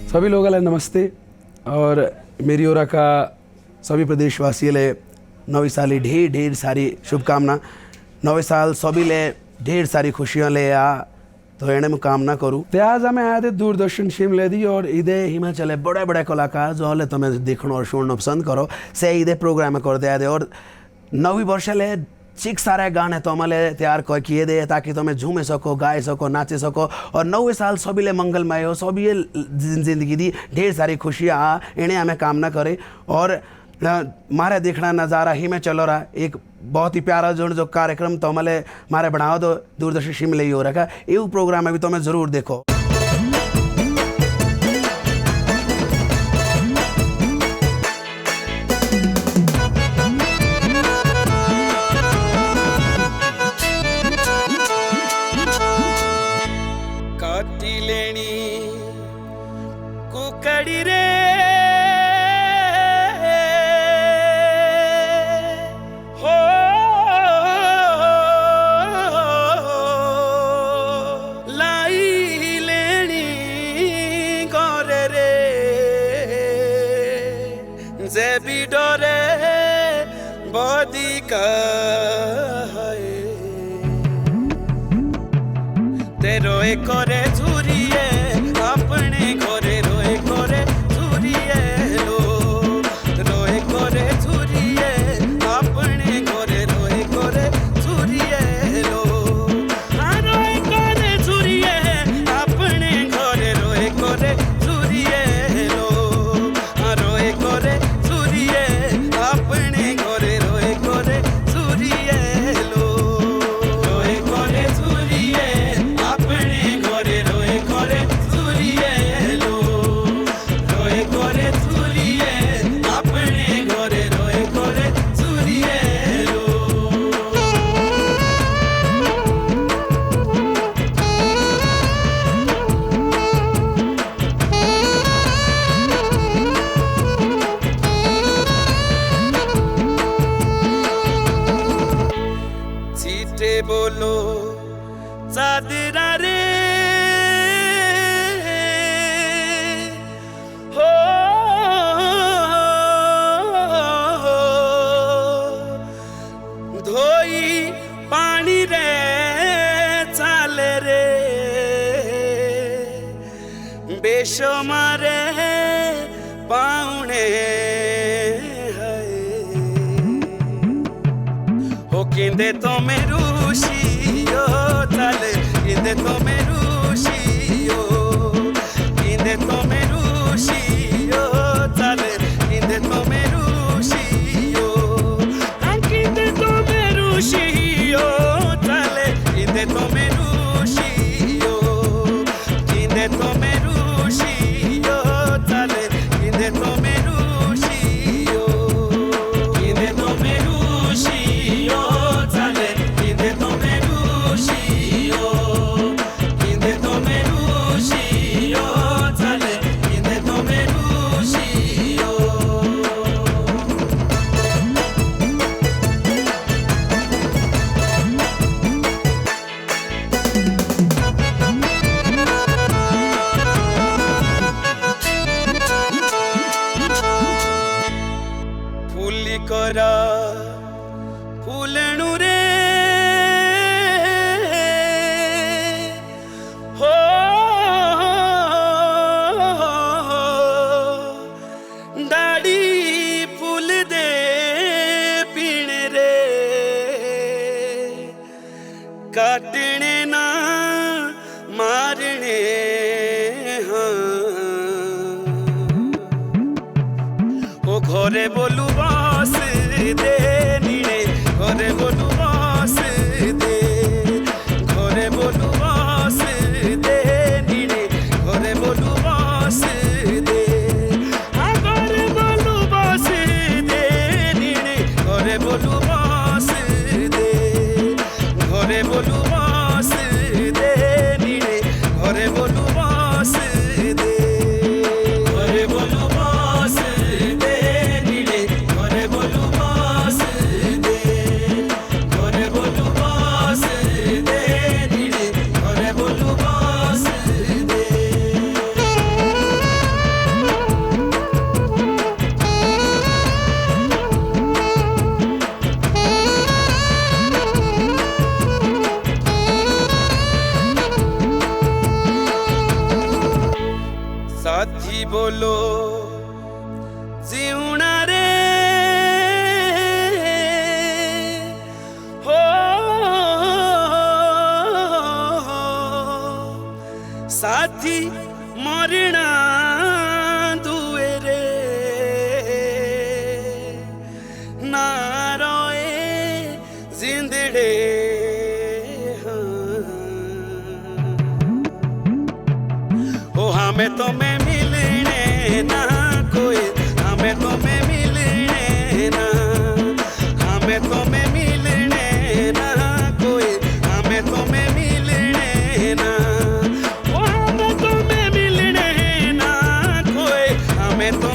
सभी लोगों नमस्ते और मेरी ओर का सभी प्रदेशवासीले नवी साल ढेर ढेर सारी शुभकामना। नवे साल सभी ले ढेर सारी खुशियाँ ले आ तो एने मैं कामना करूँ। तो आज हमें आए थे दूरदर्शन शिमले दी और इधे हिमाचल बड़े बड़े कलाकार जो हले तुम्हें देखना और सुनना पसंद करो से इधे प्रोग्राम कर दे और नवी वर्ष ले चिक सारे गाने तो हमारे तैयार किए दे ताकि तुम्हें झूमे सको, गाए सको, नाचे सको और नवे साल सभी ले मंगलमय हो, सभी जिंदगी दी ढेर सारी खुशियाँ आ इन्हें हमें कामना करे। और मारे देखना नज़ारा ही में चलो रहा एक बहुत ही प्यारा जो कार्यक्रम तो हमारे मारे बढ़ाओ तो दूरदर्शन शिमले ही हो रखा ये प्रोग्राम है भी तुम्हें ज़रूर देखो। कुकड़ी रे हो लाई लेनी गोरे रे जे भी डरे बदी का तेरो एक करे झूरिए अपने घरे रोए करे झूरिए लो रोए करे झूरिए अपने घरे रोए करे झूरिए लो रोए करे झूरिए अपने घरे रोए करे झूरिए लो रोए करे झूरिए अपने घरे रोए करे झूरिए लो रोए करे झूरिए अपने घरे रोए करे झूरिए लो रोए करे झूरिए अपने घरे रोए करे झूरिए लो। चीटे बोलो चादरा रे हो धोई पानी रे चाले रे बेशुमारे पाउने हो किंदे तो मेरूशियो चले किंदे तो मेरूशियो किंदे तो मेरूशियो चले किंदे तो मेरूशियो किंदे तो मेरूशियो चले किंदे तो मेरूशियो किंदे तो मेरूशियो चले किंदे तो मेरूशियो किंदे तो मेरूशियो चले किंदे तो मेरूशियो किंदे तो मेरूशियो चले किंदे तो मेरूशियो। फूली करा फूलणु रे हो दाढ़ी फूल दे पीने रे काटने ना मारने हाँ ओ घरे बोलू बस दे नीड़े घरे बोलू बस दे घरे बोलू बस दे नीड़े घरे बोलू बस दे घरे बोलू बस दे नीड़े घरे बोलू बस दे घरे बोलू बस दे नीड़े घरे बोलू बस दे घरे बोलू बस दे नीड़े घरे बोलू बस दे साथी बोलो जीवना रे हो साथी मरना दुए रे ना रोए जिंदड़े ओ हमें तो मैं मिलने ना कोई हमें तो मैं मिलने ना हमें तो मैं मिलने ना कोई हमें तो मैं मिलने ना ओ हमें तो मैं मिलने ना कोई हमें तो